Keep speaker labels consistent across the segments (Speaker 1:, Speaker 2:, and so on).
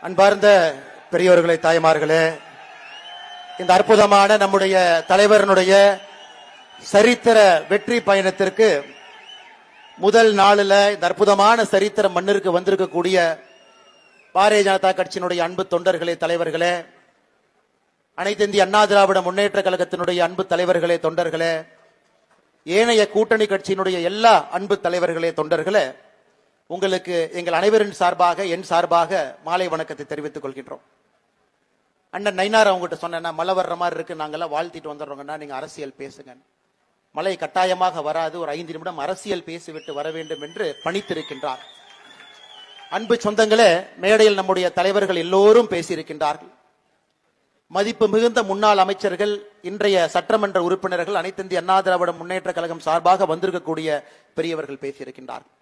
Speaker 1: அன்பார்ந்த பெரியோர்களே, தாய்மார்களே, இந்த அற்புதமான நம்முடைய தலைவரனுடைய சரித்திர வெற்றி பயணத்திற்கு முதல் நாளில் இந்த அற்புதமான சரித்திர மண்ணிற்கு வந்திருக்கக்கூடிய பாரதிய ஜனதா கட்சியினுடைய அன்பு தொண்டர்களே, தலைவர்களே, அனைத்து இந்திய அண்ணா திராவிட முன்னேற்ற கழகத்தினுடைய அன்பு தலைவர்களே, தொண்டர்களே, ஏனைய கூட்டணி கட்சியினுடைய எல்லா அன்பு தலைவர்களே, தொண்டர்களே, உங்களுக்கு எங்கள் அனைவரின் சார்பாக, என் சார்பாக மாலை வணக்கத்தை தெரிவித்துக் கொள்கின்றோம். அண்ணன் நயினார் அவங்ககிட்ட சொன்னா மழை வர்ற மாதிரி இருக்கு, நாங்கெல்லாம் வாழ்த்திட்டு வந்துடுறோங்கன்னா நீங்க அரசியல் பேசுங்க. மழை கட்டாயமாக வராது, ஒரு 5 நிமிடம் அரசியல் பேசிவிட்டு வர வேண்டும் என்று பணித்திருக்கின்றார். அன்பு சொந்தங்களே, மேடையில் நம்முடைய தலைவர்கள் எல்லோரும் பேசியிருக்கின்றார்கள். மதிப்பு மிகுந்த முன்னாள் அமைச்சர்கள், இன்றைய சட்டமன்ற உறுப்பினர்கள், அனைத்து இந்திய அண்ணா திராவிட முன்னேற்ற கழகம் சார்பாக வந்திருக்கக்கூடிய பெரியவர்கள் பேசியிருக்கின்றார்கள்.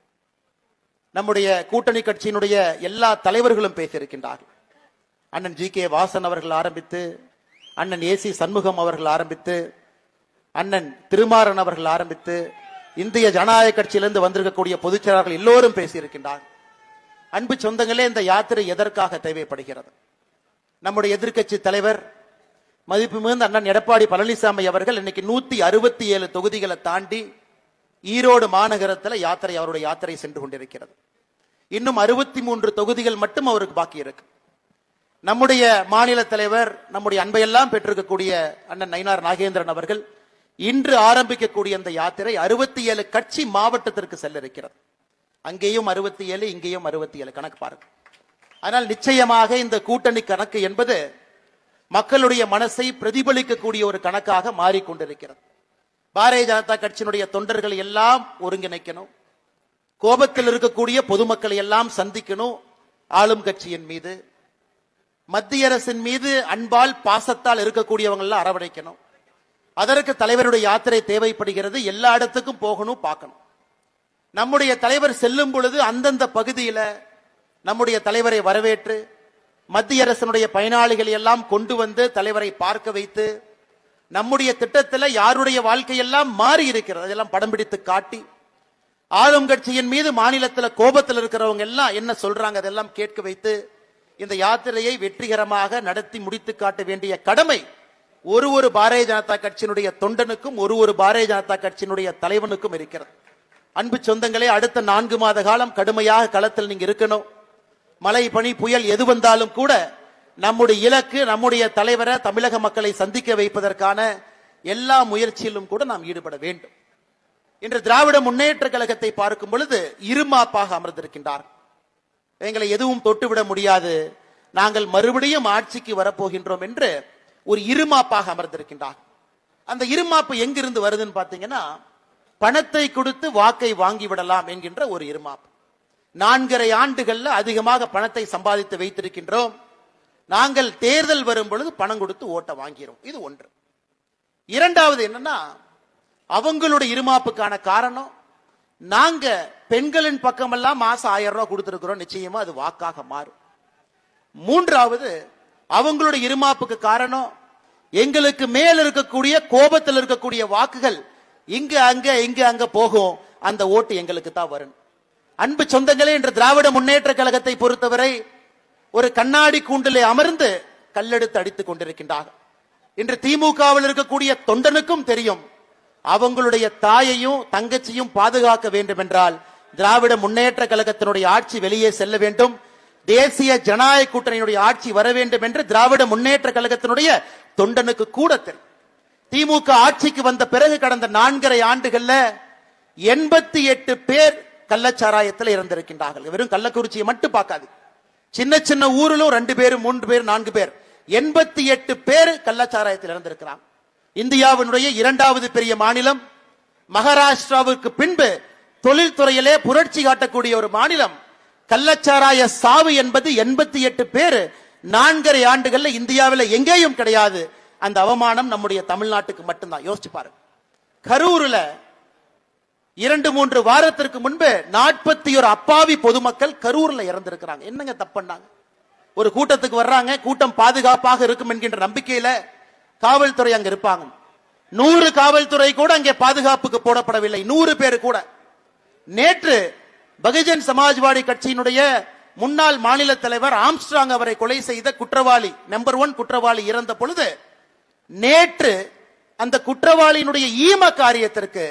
Speaker 1: நம்முடைய கூட்டணி கட்சியினுடைய எல்லா தலைவர்களும் பேசியிருக்கின்றார்கள். அண்ணன் ஜி கே வாசன் அவர்கள் ஆரம்பித்து, அண்ணன் ஏசி சண்முகம் அவர்கள் ஆரம்பித்து, அண்ணன் திருமாறன் அவர்கள் ஆரம்பித்து, இந்திய ஜனநாயக கட்சியிலிருந்து வந்திருக்கக்கூடிய பொதுச் செயலாளர்கள் எல்லோரும் பேசியிருக்கின்றார்கள். அன்பு சொந்தங்களே, இந்த யாத்திரை எதற்காக தேவைப்படுகிறது? நம்முடைய எதிர்க்கட்சி தலைவர் மதிப்பு மிகுந்த அண்ணன் எடப்பாடி பழனிசாமி அவர்கள் இன்னைக்கு 167 தொகுதிகளை தாண்டி ஈரோடு மாநகரத்தில் அவருடைய யாத்திரை சென்று கொண்டிருக்கிறது. இன்னும் 63 தொகுதிகள் மட்டும் அவருக்கு பாக்கி இருக்கு. நம்முடைய மாநில தலைவர், நம்முடைய அன்பையெல்லாம் பெற்றிருக்கக்கூடிய அண்ணன் நயினார் நாகேந்திரன் அவர்கள் இன்று ஆரம்பிக்கக்கூடிய அந்த யாத்திரை 67 கட்சி மாவட்டத்திற்கு செல்ல இருக்கிறது. அங்கேயும் 67, இங்கேயும் 67, கணக்கு பாருங்க. ஆனால் நிச்சயமாக இந்த கூட்டணி கணக்கு என்பது மக்களுடைய மனசை பிரதிபலிக்கக்கூடிய ஒரு கணக்காக மாறிக்கொண்டிருக்கிறது. பாரதிய ஜனதா கட்சியினுடைய தொண்டர்களை எல்லாம் ஒருங்கிணைக்கணும், கோபத்தில் இருக்கக்கூடிய பொதுமக்களை எல்லாம் சந்திக்கணும், ஆளும் கட்சியின் மீது, மத்திய அரசின் மீது அன்பால் பாசத்தால் இருக்கக்கூடியவங்க எல்லாம் அரவணைக்கணும். அதற்கு தலைவருடைய யாத்திரை தேவைப்படுகிறது. எல்லா இடத்துக்கும் போகணும், பார்க்கணும். நம்முடைய தலைவர் செல்லும் பொழுது அந்தந்த பகுதியில நம்முடைய தலைவரை வரவேற்று மத்திய அரசினுடைய பயனாளிகளை எல்லாம் கொண்டு வந்து தலைவரை பார்க்க வைத்து, நம்முடைய திட்டத்தில் யாருடைய வாழ்க்கையெல்லாம் மாறி இருக்கிறது அதெல்லாம் படம் பிடித்து காட்டி, ஆளும் கட்சியின் மீது மாநிலத்தில் கோபத்தில் இருக்கிறவங்க எல்லாம் என்ன சொல்றாங்க அதெல்லாம் கேட்க வைத்து இந்த யாத்திரையை வெற்றிகரமாக நடத்தி முடித்து காட்ட வேண்டிய கடமை ஒரு பாரதிய ஜனதா கட்சியினுடைய தொண்டனுக்கும் ஒரு பாரதிய ஜனதா கட்சியினுடைய தலைவனுக்கும் இருக்கிறது. அன்பு சொந்தங்களே, அடுத்த 4 மாத காலம் கடுமையாக களத்தில் நீங்க இருக்கணும். மழை, பனி, புயல் எது வந்தாலும் கூட நம்முடைய இலக்கு, நம்முடைய தலைவரை, தமிழக மக்களை சந்திக்க வைப்பதற்கான எல்லா முயற்சியிலும் கூட நாம் ஈடுபட வேண்டும். இன்று திராவிட முன்னேற்ற கழகத்தை பார்க்கும் பொழுது இருமாப்பாக அமர்ந்திருக்கின்றார். எங்களை எதுவும் தொட்டுவிட முடியாது, நாங்கள் மறுபடியும் ஆட்சிக்கு வரப்போகின்றோம் என்று ஒரு இருமாப்பாக அமர்ந்திருக்கின்றார். அந்த இருமாப்பு எங்கிருந்து வருதுன்னு பாத்தீங்கன்னா, பணத்தை கொடுத்து வாக்கை வாங்கி விடலாம் என்கின்ற ஒரு இருமாப்பு. 4.5 ஆண்டுகள்ல அதிகமாக பணத்தை சம்பாதித்து வைத்திருக்கின்றோம், நாங்கள் தேர்தல் வரும் பொழுது பணம் கொடுத்து ஓட்ட வாங்கிறோம். இது ஒன்று. இரண்டாவது என்னன்னா, அவங்களுடைய இருமாப்புக்கான காரணம், நாங்க பெண்களின் பக்கமெல்லாம் மாசம் 1000 ரூபாய் கொடுத்திருக்கிறோம், நிச்சயமா அது வாக்காக மாறும். மூன்றாவது, அவங்களுடைய இருமாப்புக்கு காரணம், எங்களுக்கு மேல் இருக்கக்கூடிய கோபத்தில் இருக்கக்கூடிய வாக்குகள் இங்க அங்க போகும், அந்த ஓட்டு எங்களுக்கு தான் வரும். அன்பு சொந்தங்களே, இன்று திராவிட முன்னேற்ற கழகத்தை பொறுத்தவரை ஒரு கண்ணாடி கூண்டிலே அமர்ந்து கல்லெடுத்து அடித்துக் கொண்டிருக்கின்றார்கள். இன்று திமுகவில் இருக்கக்கூடிய தொண்டனுக்கும் தெரியும், அவங்களுடைய தாயையும் தங்கச்சியும் பாதுகாக்க வேண்டும் என்றால் திராவிட முன்னேற்ற கழகத்தினுடைய ஆட்சி வெளியே செல்ல வேண்டும், தேசிய ஜனநாயக கூட்டணியினுடைய ஆட்சி வர வேண்டும் என்று திராவிட முன்னேற்ற கழகத்தினுடைய தொண்டனுக்கு கூட தெரியும். திமுக ஆட்சிக்கு வந்த பிறகு கடந்த 4.5 ஆண்டுகள்ல 88 பேர் கள்ளச்சாராயத்தில் இறந்திருக்கின்றார்கள். வெறும் கள்ளக்குறிச்சியை மட்டும் பார்க்காது, சின்ன சின்ன ஊரிலும் 2 பேர், 3 பேர், 4 பேர், 88 பேர் கள்ளச்சாராயத்தில் இறந்திருக்கிறாங்க. இந்தியாவினுடைய 2வது பெரிய மாநிலம், மகாராஷ்டிராவுக்கு பின்பு தொழில்துறையிலே புரட்சி காட்டக்கூடிய ஒரு மாநிலம். கள்ளச்சாராய சாவு என்பது 88 பேர் 4.5 ஆண்டுகள்ல இந்தியாவில் எங்கேயும் கிடையாது. அந்த அவமானம் நம்முடைய தமிழ்நாட்டுக்கு மட்டும்தான். யோசிச்சு பாருங்க. கரூர்ல 2-3 வாரத்திற்கு முன்பு 41 அப்பாவி பொதுமக்கள் கரூர்ல இறந்திருக்கிறாங்க. என்னங்க தப்புனாங்க? ஒரு கூட்டத்துக்கு வர்றாங்க, கூட்டம் பாதுகாப்பாக இருக்கும் என்கின்ற நம்பிக்கையில காவல்துறை அங்க இருப்பாங்க. 100 காவல்துறை கூட அங்கே பாதுகாப்புக்கு போடப்படவில்லை, 100 பேர் கூட. நேற்று பகுஜன் சமாஜ்வாடி கட்சியினுடைய முன்னாள் மாநில தலைவர் ஆம்ஸ்ட்ராங் அவரை கொலை செய்த குற்றவாளி நம்பர் 1 குற்றவாளி இறந்த பொழுது நேற்று அந்த குற்றவாளியினுடைய ஈம காரியத்திற்கு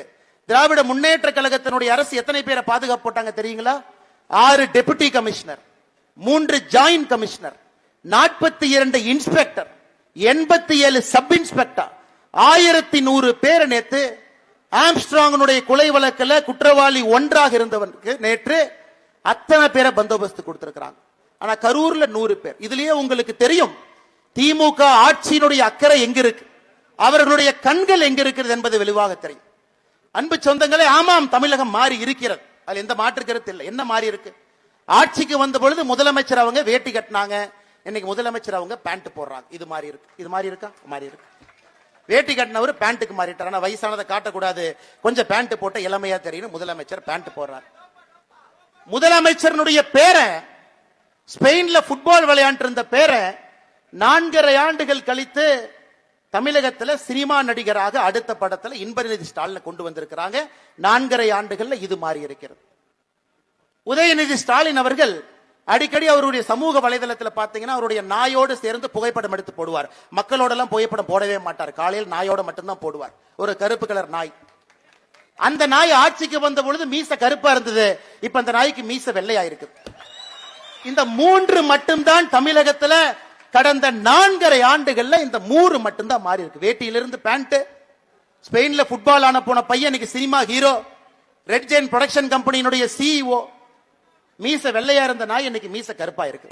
Speaker 1: திராவிட முன்னேற்ற கழகத்தினுடைய அரசு எத்தனை பேரை பாதுகாப்பு போட்டாங்க தெரியுங்களா? 6 deputy commissioner, 3 joint commissioner, 42 inspector, 87 sub inspector, 1100 பேர் நேற்று ஆம்ஸ்ட்ராங்கனுடைய கொலை வழக்கில் குற்றவாளி ஒன்றாக இருந்தவனுக்கு நேற்று அத்தனை பேரை பந்தோபஸ்து கொடுத்திருக்கிறாங்க. ஆனா கரூர்ல 100 பேர். இதுலயே உங்களுக்கு தெரியும் திமுக ஆட்சியினுடைய அக்கறை எங்க இருக்கு, அவர்களுடைய கண்கள் எங்க இருக்கிறது என்பது வெளிவாக தெரியும். அன்பு சொந்தங்களே, ஆமாம் தமிழகம் மாறி இருக்கிறது, அதுல எந்த மாற்று கருத்து இல்லை. என்ன மாறி இருக்கு? ஆட்சிக்கு வந்த பொழுது முதலமைச்சர் அவங்க வேட்டி கட்டினாங்க, இன்னைக்கு முதலமைச்சர் அவங்க பேண்ட் போடுறாங்க. இது மாறி இருக்கு. இது மாறி இருக்கா? மாறி இருக்கு. வேட்டி கட்டினவர் பேண்ட்டுக்கு மாறிட்டார். ஆனா வயசானதை காட்டக்கூடாது, கொஞ்சம் பேண்ட் போட்ட இளமையா தெரியும், முதலமைச்சர் பேண்ட் போடுறார். முதலமைச்சருடைய பேரை ஸ்பெயின்ல ஃபுட்பால் விளையாண்டு இருந்த பேரை 4.5 ஆண்டுகள் கழித்து தமிழகத்தில் சினிமா நடிகராக அடுத்த படத்தில் இன்பநிதி ஸ்டாலின் கொண்டு வந்திருக்கிறாங்க. 4.5 ஆண்டுகள்ல இது மாறி இருக்கிறது. உதயநிதி ஸ்டாலின் அவர்கள் அடிக்கடி அவருடைய சமூக வலைதளத்தில் பார்த்தீங்கன்னா அவருடைய நாயோடு சேர்ந்து புகைப்படம் எடுத்து போடுவார். மக்களோட எல்லாம் புகைப்படம் போடவே மாட்டார். காலையில் நாயோட மட்டும்தான் போடுவார். ஒரு கருப்பு கலர் நாய். அந்த நாய் ஆட்சிக்கு வந்த பொழுது மீச கருப்பா இருந்தது, இப்ப அந்த நாய்க்கு மீச வெள்ளையா இருக்கு. இந்த 3 மட்டும்தான் தமிழகத்துல கடந்த 4.5 ஆண்டுகள்ல இந்த 3 மட்டும்தான் மாறி இருக்கு. வேட்டியிலிருந்து பேண்ட், ஸ்பெயின்ல ஃபுட்பால் ஆன போன பையன் இன்னைக்கு cinema hero, red giant production கம்பெனியினுடைய சிஇஓ. மீச வெள்ளையா இருந்த நாய் இன்னைக்கு மீச கருப்பா இருக்கு.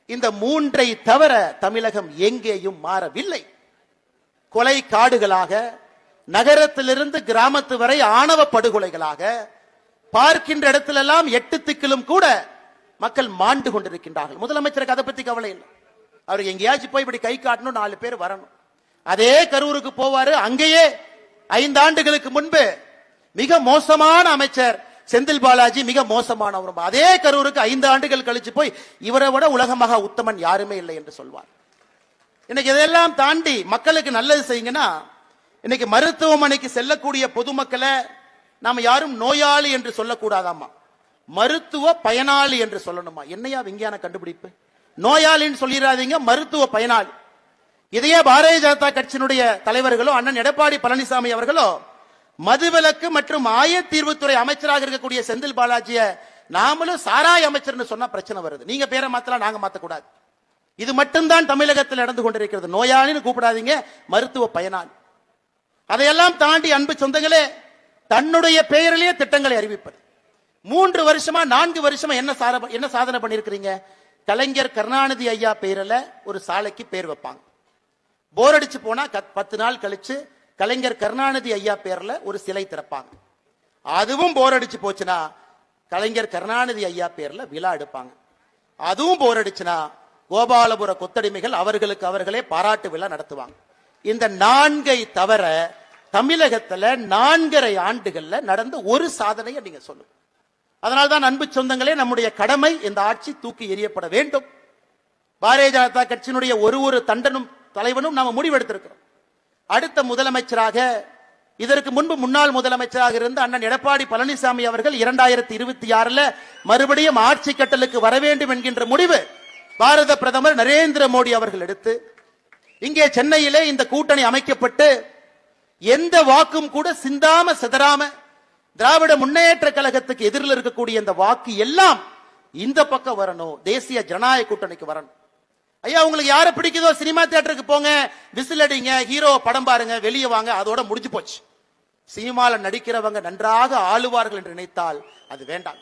Speaker 1: இந்த 3ஐ தவிர தமிழகம் எங்கேயும் மாறவில்லை. கொலை காடுகளாக, நகரத்திலிருந்து கிராமத்து வரை ஆணவ படுகொலைகளாக, பார்க்கின்ற இடத்திலெல்லாம் 8 திக்கிலும் கூட மக்கள் மாண்டு கொண்டிருக்கின்றார்கள். முதலமைச்சருக்கு அதை பத்தி கவலை இல்லை. அவர் எங்கேயாச்சும் போய் இப்படி கை காட்டணும், 4 பேர் வரணும். அதே கரூருக்கு போவாரு. அங்கேயே 5 ஆண்டுகளுக்கு முன்பு மிக மோசமான அமைச்சர் செந்தில் பாலாஜி, மிக மோசமானவர். அதே கரூருக்கு 5 ஆண்டுகள் கழிச்சு போய் இவரை விட உலகமாக உத்தமன் யாருமே இல்லை என்று சொல்வார். இன்னைக்கு இதெல்லாம் தாண்டி மக்களுக்கு நல்லது செய்யுங்கன்னா, இன்னைக்கு மருத்துவமனைக்கு செல்லக்கூடிய பொதுமக்களை நாம யாரும் நோயாளி என்று சொல்லக்கூடாதாமா, மருத்துவ பயனாளி என்று சொல்லணுமா? என்னையா விஞ்ஞான கண்டுபிடிப்பு? நோயாளின்னு சொல்லிடாதீங்க, மருத்துவ பயனாளி. இதையே பாரதிய ஜனதா கட்சியினுடைய தலைவர்களோ அண்ணன் எடப்பாடி பழனிசாமி அவர்களோ மதுவிலக்கு மற்றும் ஆயத்தீர்வுத்துறை அமைச்சராக இருக்கக்கூடிய செந்தில் பாலாஜிய நாமளும் சாராய அமைச்சர்னு சொன்னா பிரச்சனை வருது. நீங்க பேரை மாத்தலாம், நாங்க மாத்தக்கூடாது. இது மட்டும்தான் தமிழகத்தில் நடந்து கொண்டிருக்கிறது. நோயாளின்னு கூப்பிடாதீங்க, மருத்துவ பயனாளி. அதையெல்லாம் தாண்டி அன்பு சொந்தங்களே, தன்னுடைய பெயரிலேயே திட்டங்களை அறிவிப்பது. 3 வருஷமா 4 வருஷமா என்ன சாதனை பண்ணிருக்கிறீங்க? கலைஞர் கருணாநிதி ஐயா பெயரில் ஒரு சாலைக்கு பேர் வைப்பாங்க. போர் அடிச்சு போனா 10 நாள் கழிச்சு கலைஞர் கருணாநிதி ஐயா பேர்ல ஒரு சிலை திறப்பாங்க. அதுவும் போர் அடிச்சு போச்சுன்னா கலைஞர் கருணாநிதி ஐயா பேர்ல விழா எடுப்பாங்க. அதுவும் போர் அடிச்சுனா கோபாலபுர கொத்தடிமைகள் அவர்களுக்கு அவர்களே பாராட்டு விழா நடத்துவாங்க. இந்த 4ஐ தவிர தமிழகத்துல 4.5 ஆண்டுகள்ல நடந்த ஒரு சாதனையை நீங்க சொல்லுங்க. அதனால்தான் அன்பு சொந்தங்களே, நம்முடைய கடமை இந்த ஆட்சி தூக்கி எறியப்பட வேண்டும். பாரதிய ஜனதா கட்சியினுடைய ஒரு தண்டனும் தலைவனும் நாம முடிவெடுத்திருக்கிறோம். அடுத்த முதலமைச்சராக, இதற்கு முன்பு முன்னாள் முதலமைச்சராக இருந்த அண்ணன் எடப்பாடி பழனிசாமி அவர்கள் 2026 மறுபடியும் ஆட்சி கட்டலுக்கு வர வேண்டும் என்கின்ற முடிவு பாரத பிரதமர் நரேந்திர மோடி அவர்கள் எடுத்து, இங்கே சென்னையிலே இந்த கூட்டணி அமைக்கப்பட்டு எந்த வாக்கும் கூட சிந்தாம சிதறாம திராவிட முன்னேற்ற கழகத்துக்கு எதிரில் இருக்கக்கூடிய இந்த வாக்கு எல்லாம் இந்த பக்கம் வரணும், தேசிய ஜனநாயக கூட்டணிக்கு வரணும். ஐயா, உங்களுக்கு யாரை பிடிக்குதோ சினிமா தியேட்டருக்கு போங்க, விசில் அடிங்க, ஹீரோ படம் பாருங்க, வெளியே வாங்க, அதோட முடிஞ்சு போச்சு. சினிமால நடிக்கிறவங்க நன்றாக ஆளுவார்கள் என்று நினைத்தால் அது வேண்டாம்.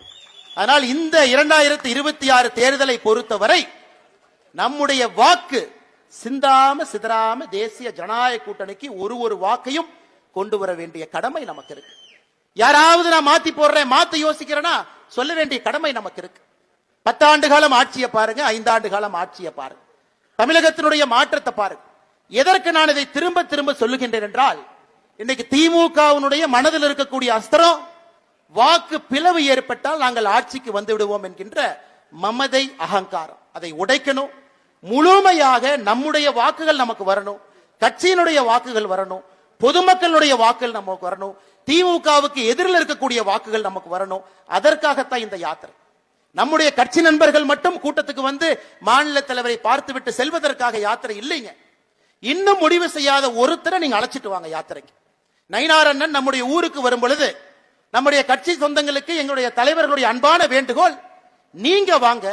Speaker 1: அதனால் இந்த 2026 தேர்தலை பொறுத்தவரை நம்முடைய வாக்கு சிந்தாம சிதறாம தேசிய ஜனநாயக கூட்டணிக்கு ஒரு வாக்கையும் கொண்டு வர வேண்டிய கடமை நமக்கு இருக்கு. யாராவது நான் மாத்தி போடுறேன், மாத்தி யோசிக்கிறேன்னா சொல்ல வேண்டிய கடமை நமக்கு இருக்கு. 10 ஆண்டு காலம் ஆட்சியை பாருங்க, 5 ஆண்டு காலம் ஆட்சியை பாருங்க, தமிழகத்தினுடைய மாற்றத்தை பாருங்க. எதற்கு நான் இதை திரும்ப திரும்ப சொல்லுகின்றேன் என்றால், இன்னைக்கு திமுகவினுடைய மனதில் இருக்கக்கூடிய அஸ்திரம், வாக்கு பிளவு ஏற்பட்டால் நாங்கள் ஆட்சிக்கு வந்து விடுவோம் என்கின்ற மமதை, அகங்காரம். அதை உடைக்கணும். முழுமையாக நம்முடைய வாக்குகள் நமக்கு வரணும், கட்சியினுடைய வாக்குகள் வரணும், பொதுமக்களுடைய வாக்குகள் நமக்கு வரணும், திமுகவுக்கு எதிரில் இருக்கக்கூடிய வாக்குகள் நமக்கு வரணும். அதற்காகத்தான் இந்த யாத்திரை. நம்முடைய கட்சி நண்பர்கள் மட்டும் கூட்டத்துக்கு வந்து மாநில தலைவரை பார்த்துவிட்டு செல்வதற்காக யாத்திரை இல்லைங்க. இன்னும் முடிவு செய்யாத ஒருத்தரை நீங்க அழைச்சிட்டு வாங்க யாத்திரைக்கு. நயினார் அண்ணன் நம்முடைய ஊருக்கு வரும் பொழுது நம்முடைய கட்சி சொந்தங்களுக்கு எங்களுடைய தலைவர்களுடைய அன்பான வேண்டுகோள், நீங்க வாங்க,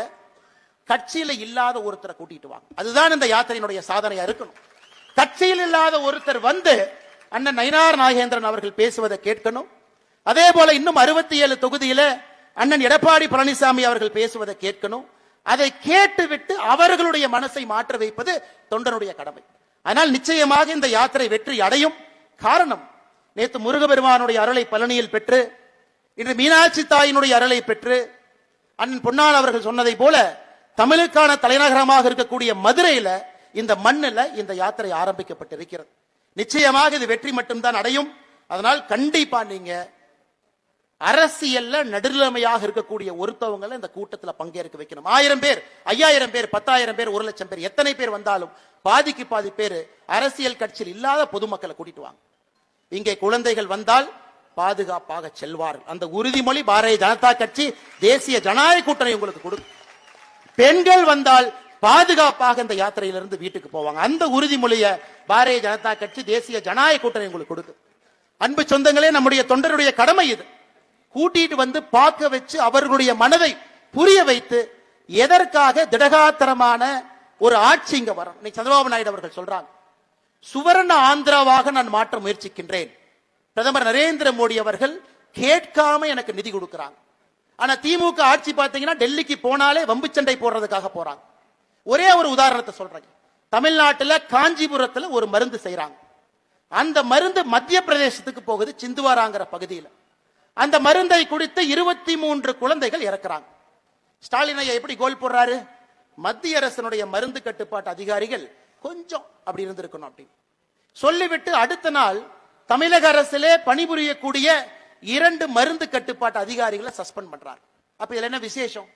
Speaker 1: கட்சியில இல்லாத ஒருத்தரை கூட்டிட்டு வாங்க. அதுதான் இந்த யாத்திரையினுடைய சாதனையா இருக்கணும். கட்சியில் இல்லாத ஒருத்தர் வந்து அண்ணன் நயினார் நாகேந்திரன் அவர்கள் பேசுவதை கேட்கணும். அதே போல இன்னும் 67 தொகுதியில அண்ணன் எடப்பாடி பழனிசாமி அவர்கள் பேசுவதை கேட்கணும். அதை கேட்டுவிட்டு அவர்களுடைய மனசை மாற்ற வைப்பது தொண்டனுடைய கடமை. ஆனால் நிச்சயமாக இந்த யாத்திரை வெற்றி அடையும். காரணம், நேற்று முருகபெருமானுடைய அருளை பழனியில் பெற்று, இன்று மீனாட்சி தாயினுடைய அருளை பெற்று, அண்ணன் பொன்னான் அவர்கள் சொன்னதை போல தமிழுக்கான தலைநகரமாக இருக்கக்கூடிய மதுரையில இந்த மண்ணில் இந்த யாத்திரை ஆரம்பிக்கப்பட்டிருக்கிறது. நிச்சயமாக இது வெற்றி மட்டும்தான் அடையும். அதனால் கண்டிப்பா நீங்க அரசியல்ல நடுநிலைமையாக இருக்கக்கூடிய ஒருத்தவங்களை இந்த கூட்டத்தில் பங்கேற்க வைக்கணும். 1000 பேர், 5000 பேர், 10,000 பேர், 1,00,000 பேர், எத்தனை பேர் வந்தாலும் பாதிக்கு பாதி பேர் அரசியல் கட்சியில் இல்லாத பொதுமக்களை கூட்டிட்டு வாங்க. இங்கே குழந்தைகள் வந்தால் பாதுகாப்பாக செல்வார்கள். அந்த உறுதிமொழி பாரதிய ஜனதா கட்சி தேசிய ஜனநாயக கூட்டணி உங்களுக்கு கொடுக்கும். பெண்கள் வந்தால் பாதுகாப்பாக இந்த யாத்திரையிலிருந்து வீட்டுக்கு போவாங்க. அந்த உறுதிமொழியை பாரதிய ஜனதா கட்சி தேசிய ஜனநாயக கூட்டணி உங்களுக்கு கொடுக்கும். அன்பு சொந்தங்களே, நம்முடைய தொண்டருடைய கடமை இது. கூட்டிட்டு வந்து பார்க்க வச்சு அவர்களுடைய மனதை புரிய வைத்து எதற்காக திடகாத்திரமான ஒரு ஆட்சி இங்க வரும். இன்னைக்கு சந்திரபாபு நாயுடு அவர்கள் சொல்றாங்க, சுவர்ண ஆந்திராவாக நான் மாற்ற முயற்சிக்கின்றேன். பிரதமர் நரேந்திர மோடி அவர்கள் கேட்காம எனக்கு நிதி கொடுக்கிறாங்க. ஆனா திமுக ஆட்சி பார்த்தீங்கன்னா டெல்லிக்கு போனாலே வம்பு சண்டை போடுறதுக்காக போறாங்க. ஒரே ஒரு உதாரணத்தை சொல்றேன். தமிழ்நாட்டில் காஞ்சிபுரத்தில் ஒரு மருந்து செய்யறாங்க. அந்த மருந்து மத்திய பிரதேசத்துக்கு போகுது, சிந்துவாராங்கிற பகுதியில். அந்த மருந்தை குடித்து 23 குழந்தைகள் இறக்குறாங்க. ஸ்டாலின் ஐயா எப்படி கோல் போடுறாரு? மத்திய அரசினுடைய மருந்து கட்டுப்பாட்டு அதிகாரிகள் கொஞ்சம் அப்படி இருந்திருக்கணும் அப்படின்னு சொல்லிவிட்டு அடுத்த நாள் தமிழக அரசிலே பணிபுரியக்கூடிய 2 மருந்து கட்டுப்பாட்டு அதிகாரிகளை சஸ்பெண்ட் பண்றாங்க. அப்ப இதுல என்ன விசேஷம்?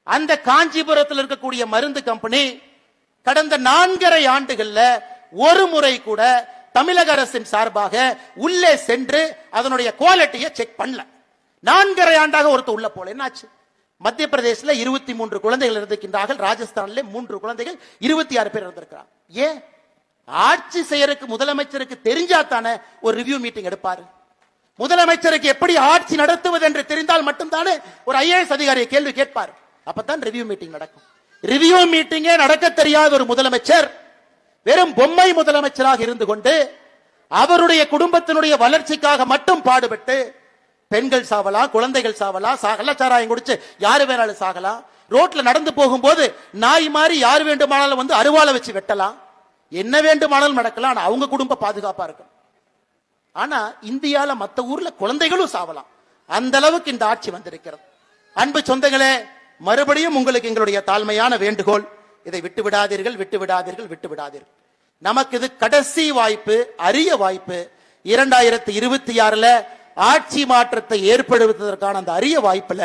Speaker 1: அந்த காஞ்சிபுரத்தில் இருக்கக்கூடிய மருந்து கம்பெனி கடந்த 4.5 ஆண்டுகள்ல ஒரு முறை கூட தமிழக அரசின் சார்பாக உள்ளே சென்று அதனுடைய குவாலிட்டியை செக் பண்ணல. 4.5 ஆண்டாக ஒருத்தர் உள்ள போல. என்னாச்சு? மத்திய பிரதேசத்தில் 23 குழந்தைகள் இருந்திருக்கின்றார்கள். ராஜஸ்தானில் 3 குழந்தைகள், 26 பேர் இருந்திருக்கிறார். ஏன்? ஆட்சி செய்யறதுக்கு முதலமைச்சருக்கு தெரிஞ்சா தானே ஒரு ரிவ்யூ மீட்டிங் எடுப்பாரு. முதலமைச்சருக்கு எப்படி ஆட்சி நடத்துவது என்று தெரிந்தால் மட்டும்தானே ஒரு IAS அதிகாரியை கேள்வி கேட்பார். அப்பதான் ரிவ்யூ மீட்டிங் நடக்கும். ரிவ்யூ மீட்டிங்கே நடக்க தெரியாத ஒரு முதலமைச்சர் வெறும் பொம்மை முதலமைச்சராக இருந்து கொண்டு அவருடைய குடும்பத்தினுடைய வளர்ச்சிக்காக மட்டும் பாடுபட்டு பெண்கள் சாவலாம், குழந்தைகள் சாவலாம், கள்ளச்சாராயம் குடிச்சு யாரு வேணாலும் சாகலாம், ரோட்ல நடந்து போகும்போது நாய் மாதிரி யாரு வேண்டுமானாலும் வந்து அருவாளை வச்சு வெட்டலாம், என்ன வேண்டுமானாலும் நடக்கலாம். ஆனா அவங்க குடும்ப பாதுகாப்பா இருக்கும். ஆனா இந்தியால மத்த ஊர்ல குழந்தைகளும் சாவலாம். அந்த அளவுக்கு இந்த ஆட்சி வந்திருக்கிறது. அன்பு சொந்தங்களே, மறுபடியும் உங்களுக்கு எங்களுடைய தாழ்மையான வேண்டுகோள், இதை விட்டு விடாதீர்கள், விட்டு விடாதீர்கள், விட்டு விடாதீர்கள். நமக்கு இது கடைசி வாய்ப்பு, அரிய வாய்ப்பு. 2026ல ஆட்சி மாற்றத்தை ஏற்படுத்துவதற்கான அந்த அரிய வாய்ப்புல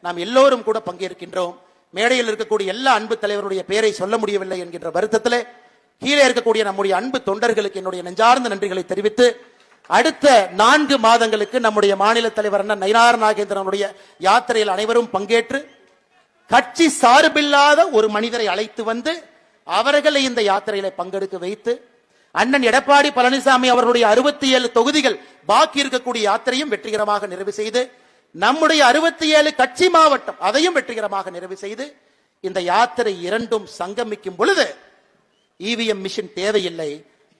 Speaker 1: நாம் எல்லோரும் கூட பங்கேற்கின்றோம். மேடையில் இருக்கக்கூடிய எல்லா அன்பு தலைவருடைய பெயரை சொல்ல முடியவில்லை என்கின்ற வருத்தத்திலே கீழே இருக்கக்கூடிய நம்முடைய அன்பு தொண்டர்களுக்கு என்னுடைய நெஞ்சார்ந்த நன்றிகளை தெரிவித்து, அடுத்த 4 மாதங்களுக்கு நம்முடைய மாநில தலைவர் அண்ணன் நயினார் நாகேந்திரனுடைய யாத்திரையில் அனைவரும் பங்கேற்று கட்சி சார்பில்லாத ஒரு மனிதரை அழைத்து வந்து அவர்களை இந்த யாத்திரையில பங்கெடுக்க வைத்து அண்ணன் எடப்பாடி பழனிசாமி அவர்களுடைய 67 தொகுதிகள் பாக்கி இருக்கக்கூடிய யாத்திரையும் வெற்றிகரமாக நிறைவு செய்து, நம்முடைய 67 கட்சி மாவட்டம் அதையும் வெற்றிகரமாக நிறைவு செய்து, இந்த யாத்திரை இரண்டும் சங்கமிக்கும் பொழுது EVM மிஷின் தேவையில்லை,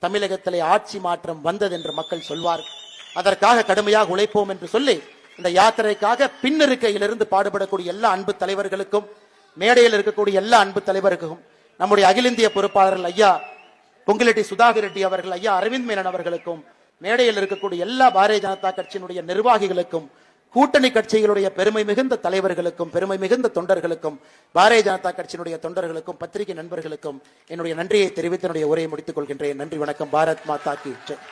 Speaker 1: தமிழகத்திலே ஆட்சி மாற்றம் வந்தது என்று மக்கள் சொல்வார்கள். அதற்காக கடுமையாக உழைப்போம் என்று சொல்லி இந்த யாத்திரைக்காக பின்னிருக்கையிலிருந்து பாடுபடக்கூடிய எல்லா அன்பு தலைவர்களுக்கும், மேடையில் இருக்கக்கூடிய எல்லா அன்பு தலைவருக்கும், நம்முடைய அகில இந்திய பொறுப்பாளர்கள் ஐயா பொங்கிலெட்டி சுதாகர் ரெட்டி அவர்கள், ஐயா அரவிந்த் மேனன் அவர்களுக்கும், மேடையில் இருக்கக்கூடிய எல்லா பாரதிய ஜனதா கட்சியினுடைய நிர்வாகிகளுக்கும், கூட்டணி கட்சிகளுடைய பெருமை மிகுந்த தலைவர்களுக்கும், பெருமை மிகுந்த தொண்டர்களுக்கும், பாரதிய ஜனதா கட்சியினுடைய தொண்டர்களுக்கும், பத்திரிகை நண்பர்களுக்கும் என்னுடைய நன்றியை தெரிவித்து என்னுடைய உரையை முடித்துக் கொள்கின்றேன். நன்றி, வணக்கம். பாரத் மாதா கி ஜெய்.